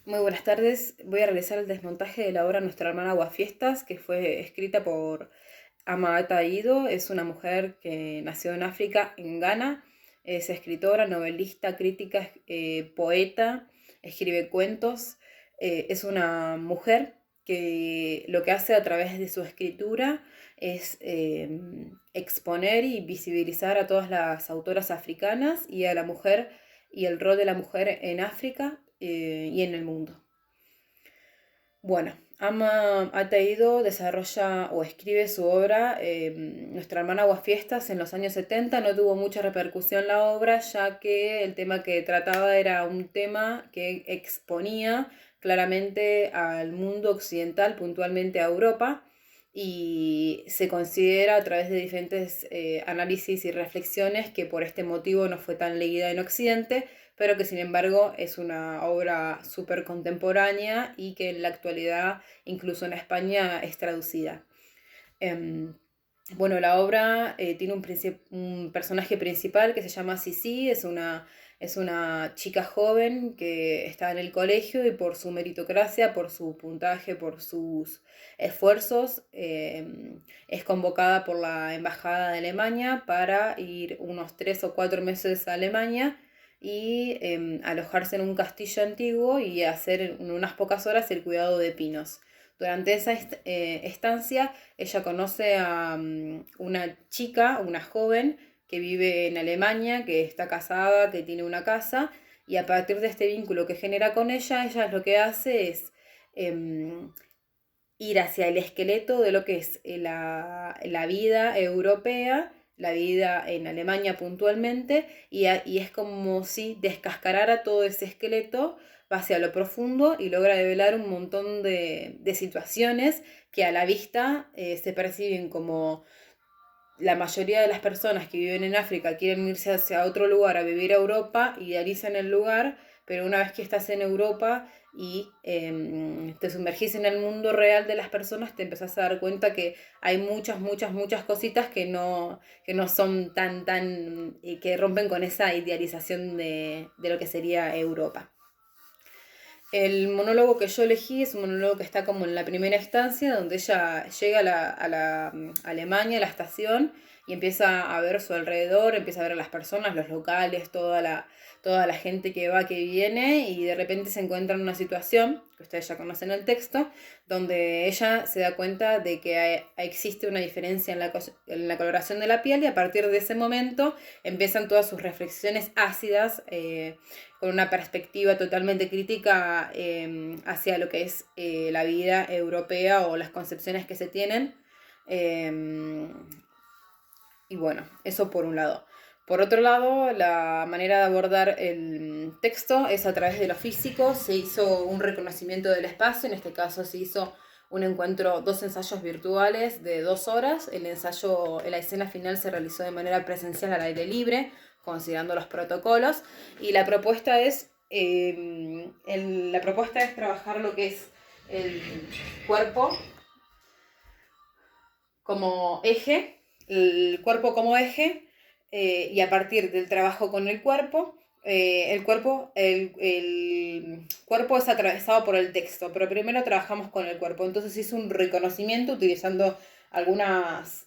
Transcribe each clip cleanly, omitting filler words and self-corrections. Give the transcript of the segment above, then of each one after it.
Muy buenas tardes. Voy a realizar el desmontaje de la obra Nuestra hermana Aguafiestas, que fue escrita por Ama Ata Ido. Es una mujer que nació en África, en Ghana. Es escritora, novelista, crítica, poeta, escribe cuentos. Es una mujer que lo que hace a través de su escritura es exponer y visibilizar a todas las autoras africanas y a la mujer y el rol de la mujer en África y en el mundo. Bueno, Ama Ateido desarrolla o escribe su obra Nuestra hermana Aguafiestas en los años 70. No tuvo mucha repercusión la obra, ya que el tema que trataba era un tema que exponía claramente al mundo occidental, puntualmente a Europa, y se considera a través de diferentes análisis y reflexiones que por este motivo no fue tan leída en Occidente, pero que sin embargo es una obra súper contemporánea y que en la actualidad, incluso en España, es traducida. Eh, bueno, la obra tiene un personaje principal que se llama Sisi. Es una chica joven que está en el colegio y por su meritocracia, por su puntaje, por sus esfuerzos, es convocada por la Embajada de Alemania para ir unos 3 o 4 meses a Alemania y alojarse en un castillo antiguo y hacer en unas pocas horas el cuidado de pinos. Durante esa estancia, ella conoce a una chica, una joven, que vive en Alemania, que está casada, que tiene una casa, y a partir de este vínculo que genera con ella lo que hace es em, ir hacia el esqueleto de lo que es la vida europea, la vida en Alemania puntualmente, y es como si descascarara todo ese esqueleto, va hacia lo profundo y logra develar un montón de situaciones que a la vista se perciben como la mayoría de las personas que viven en África quieren irse hacia otro lugar a vivir a Europa, idealizan el lugar, pero una vez que estás en Europa y te sumergís en el mundo real de las personas, te empezás a dar cuenta que hay muchas, muchas, muchas cositas que no son que rompen con esa idealización de lo que sería Europa. El monólogo que yo elegí es un monólogo que está como en la primera estancia, donde ella llega a Alemania, a la estación, y empieza a ver su alrededor, empieza a ver a las personas, los locales, toda la gente que va, que viene, y de repente se encuentra en una situación, que ustedes ya conocen el texto, donde ella se da cuenta de que existe una diferencia en la coloración de la piel, y a partir de ese momento empiezan todas sus reflexiones ácidas, con una perspectiva totalmente crítica hacia lo que es la vida europea o las concepciones que se tienen. Eh, y bueno, eso por un lado. Por otro lado, la manera de abordar el texto es a través de lo físico. Se hizo un reconocimiento del espacio, en este caso se hizo un encuentro, 2 ensayos virtuales de 2 horas. La escena final se realizó de manera presencial al aire libre, considerando los protocolos. Y la propuesta es trabajar lo que es el cuerpo como eje, y a partir del trabajo con el cuerpo es atravesado por el texto, pero primero trabajamos con el cuerpo. Entonces hice un reconocimiento utilizando algunas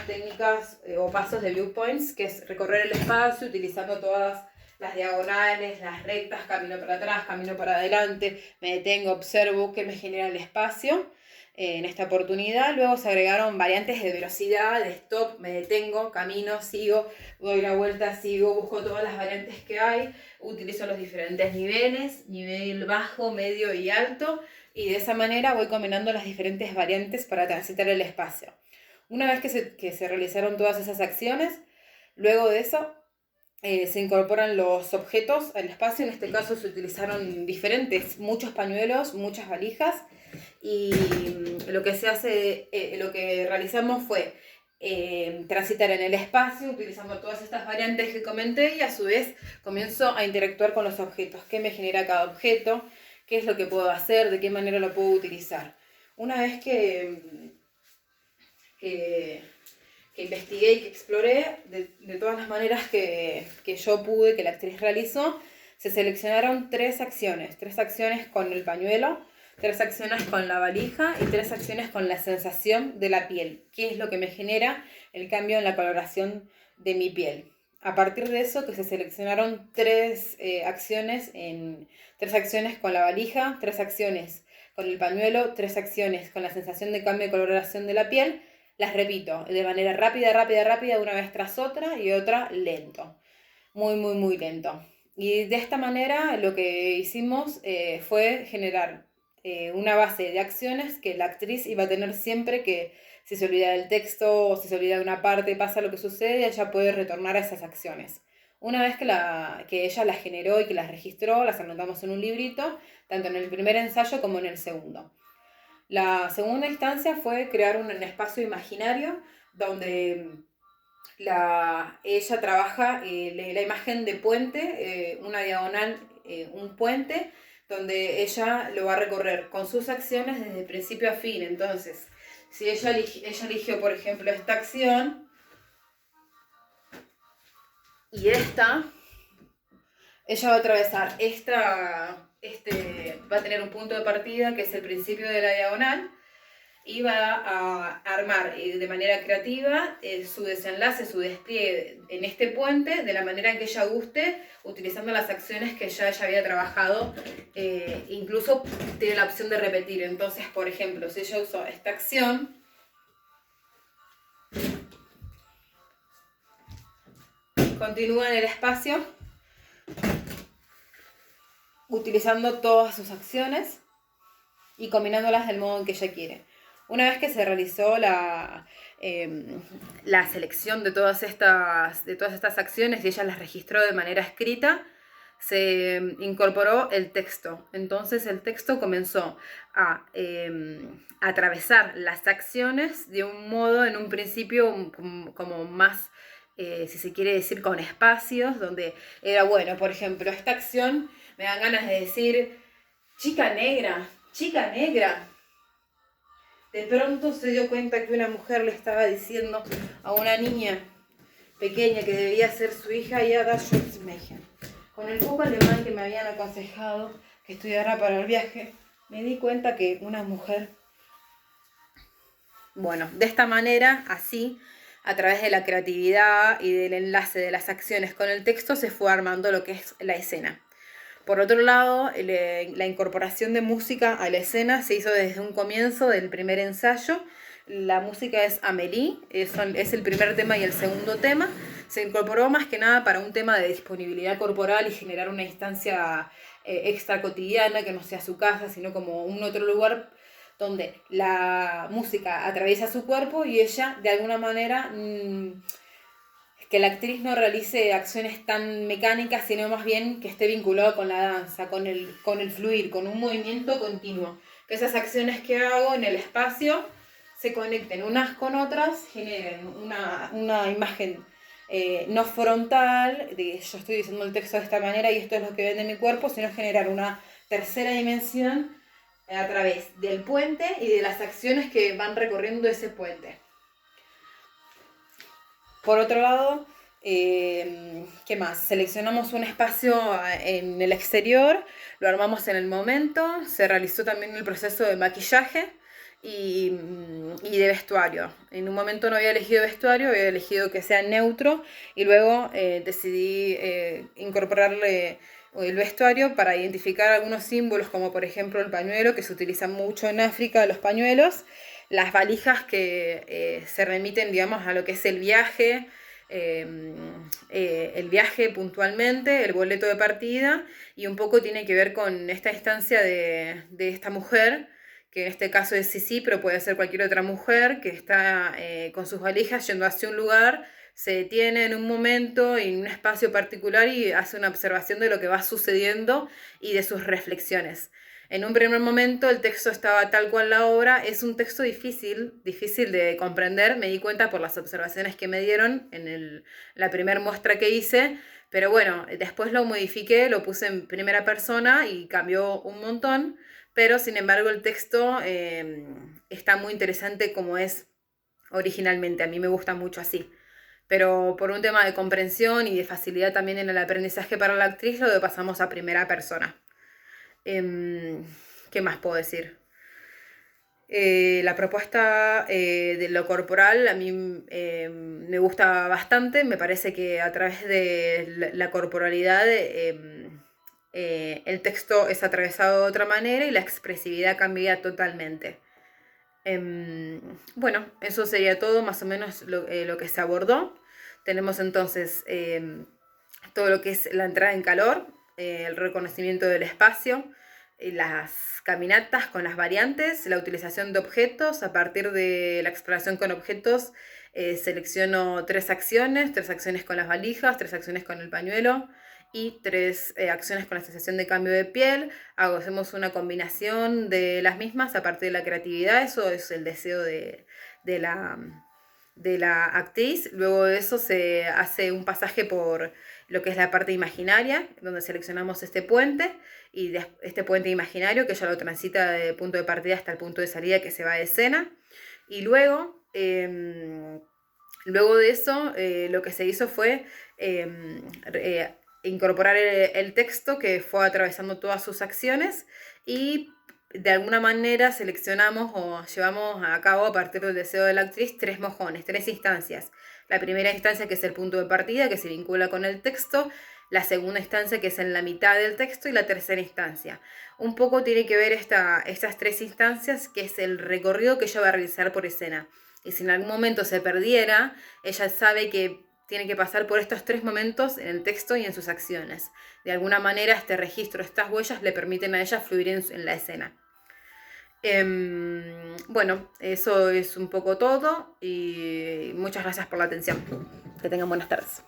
técnicas o pasos de viewpoints, que es recorrer el espacio utilizando todas las diagonales, las rectas, camino para atrás, camino para adelante, me detengo, observo qué me genera el espacio. En esta oportunidad luego se agregaron variantes de velocidad, de stop, me detengo, camino, sigo, doy la vuelta, sigo, busco todas las variantes que hay, utilizo los diferentes niveles, nivel bajo, medio y alto, y de esa manera voy combinando las diferentes variantes para transitar el espacio. Una vez que se realizaron todas esas acciones, luego de eso se incorporan los objetos al espacio. En este caso se utilizaron muchos pañuelos, muchas valijas, y lo que realizamos fue transitar en el espacio utilizando todas estas variantes que comenté, y a su vez comienzo a interactuar con los objetos, qué me genera cada objeto, qué es lo que puedo hacer, de qué manera lo puedo utilizar. Una vez que investigué y que exploré de todas las maneras que yo pude, que la actriz realizó, Se seleccionaron tres acciones con el pañuelo, 3 acciones con la valija y 3 acciones con la sensación de la piel, que es lo que me genera el cambio en la coloración de mi piel. A partir de eso, que se seleccionaron 3 acciones con la valija, 3 acciones con el pañuelo, 3 acciones con la sensación de cambio de coloración de la piel, las repito de manera rápida, una vez tras otra y otra lento, muy lento. Y de esta manera lo que hicimos fue generar una base de acciones que la actriz iba a tener siempre que, si se olvida del texto o si se olvida de una parte, pasa lo que sucede, ella puede retornar a esas acciones. Una vez que ella las generó y que las registró, las anotamos en un librito, tanto en el primer ensayo como en el segundo. La segunda instancia fue crear un espacio imaginario donde ella trabaja la imagen de puente, una diagonal, un puente, donde ella lo va a recorrer con sus acciones desde principio a fin. Entonces, si ella eligió, por ejemplo, esta acción y ella va a atravesar va a tener un punto de partida que es el principio de la diagonal, y va a armar de manera creativa su desenlace, su despliegue en este puente de la manera que ella guste, utilizando las acciones que ya ella había trabajado. Incluso tiene la opción de repetir. Entonces, por ejemplo, si ella usó esta acción, continúa en el espacio utilizando todas sus acciones y combinándolas del modo en que ella quiere. Una vez que se realizó la selección de todas estas acciones y ella las registró de manera escrita, se incorporó el texto. Entonces el texto comenzó a atravesar las acciones de un modo, en un principio, como más, si se quiere decir, con espacios, donde era, bueno, por ejemplo, esta acción me dan ganas de decir, chica negra. De pronto se dio cuenta que una mujer le estaba diciendo a una niña pequeña que debía ser su hija, y Ada Schultzmeyer. Con el poco alemán que me habían aconsejado que estudiara para el viaje, me di cuenta que una mujer... Bueno, de esta manera, así, a través de la creatividad y del enlace de las acciones con el texto, se fue armando lo que es la escena. Por otro lado, la incorporación de música a la escena se hizo desde un comienzo del primer ensayo. La música es Amélie, es el primer tema y el segundo tema. Se incorporó más que nada para un tema de disponibilidad corporal y generar una instancia extra cotidiana, que no sea su casa, sino como un otro lugar donde la música atraviesa su cuerpo y ella, de alguna manera... que la actriz no realice acciones tan mecánicas, sino más bien que esté vinculado con la danza, con el fluir, con un movimiento continuo. Que esas acciones que hago en el espacio se conecten unas con otras, generen una imagen no frontal, de yo estoy diciendo el texto de esta manera y esto es lo que ven de mi cuerpo, sino generar una tercera dimensión a través del puente y de las acciones que van recorriendo ese puente. Por otro lado, ¿qué más? Seleccionamos un espacio en el exterior, lo armamos en el momento, se realizó también el proceso de maquillaje y de vestuario. En un momento no había elegido vestuario, había elegido que sea neutro y luego decidí incorporarle el vestuario para identificar algunos símbolos, como por ejemplo el pañuelo, que se utiliza mucho en África, los pañuelos, las valijas que se remiten, digamos, a lo que es el viaje puntualmente, el boleto de partida, y un poco tiene que ver con esta instancia de esta mujer, que en este caso es Sisi, pero puede ser cualquier otra mujer, que está con sus valijas yendo hacia un lugar, se detiene en un momento, en un espacio particular, y hace una observación de lo que va sucediendo y de sus reflexiones. En un primer momento el texto estaba tal cual la obra, es un texto difícil de comprender, me di cuenta por las observaciones que me dieron en la primera muestra que hice, pero bueno, después lo modifiqué, lo puse en primera persona y cambió un montón, pero sin embargo el texto está muy interesante como es originalmente, a mí me gusta mucho así. pero por un tema de comprensión y de facilidad también en el aprendizaje para la actriz, lo pasamos a primera persona. ¿Qué más puedo decir? La propuesta de lo corporal a mí me gusta bastante, me parece que a través de la corporalidad el texto es atravesado de otra manera y la expresividad cambia totalmente. Bueno, eso sería todo más o menos lo que se abordó. Tenemos entonces todo lo que es la entrada en calor, el reconocimiento del espacio, las caminatas con las variantes, la utilización de objetos. A partir de la exploración con objetos, selecciono tres acciones con las valijas, tres acciones con el pañuelo y tres acciones con la sensación de cambio de piel. Hacemos una combinación de las mismas a partir de la creatividad. Eso es el deseo de la actriz. Luego de eso se hace un pasaje por lo que es la parte imaginaria, donde seleccionamos este puente, y este puente imaginario que ya lo transita de punto de partida hasta el punto de salida que se va de escena. Y luego de eso lo que se hizo fue incorporar el texto que fue atravesando todas sus acciones, y de alguna manera seleccionamos o llevamos a cabo, a partir del deseo de la actriz, tres mojones, tres instancias. La primera instancia, que es el punto de partida, que se vincula con el texto; la segunda instancia, que es en la mitad del texto; y la tercera instancia. Un poco tiene que ver estas tres instancias, que es el recorrido que ella va a realizar por escena. Y si en algún momento se perdiera, ella sabe que tiene que pasar por estos tres momentos en el texto y en sus acciones. De alguna manera, este registro, estas huellas, le permiten a ella fluir en la escena. Bueno, eso es un poco todo, y muchas gracias por la atención. Que tengan buenas tardes.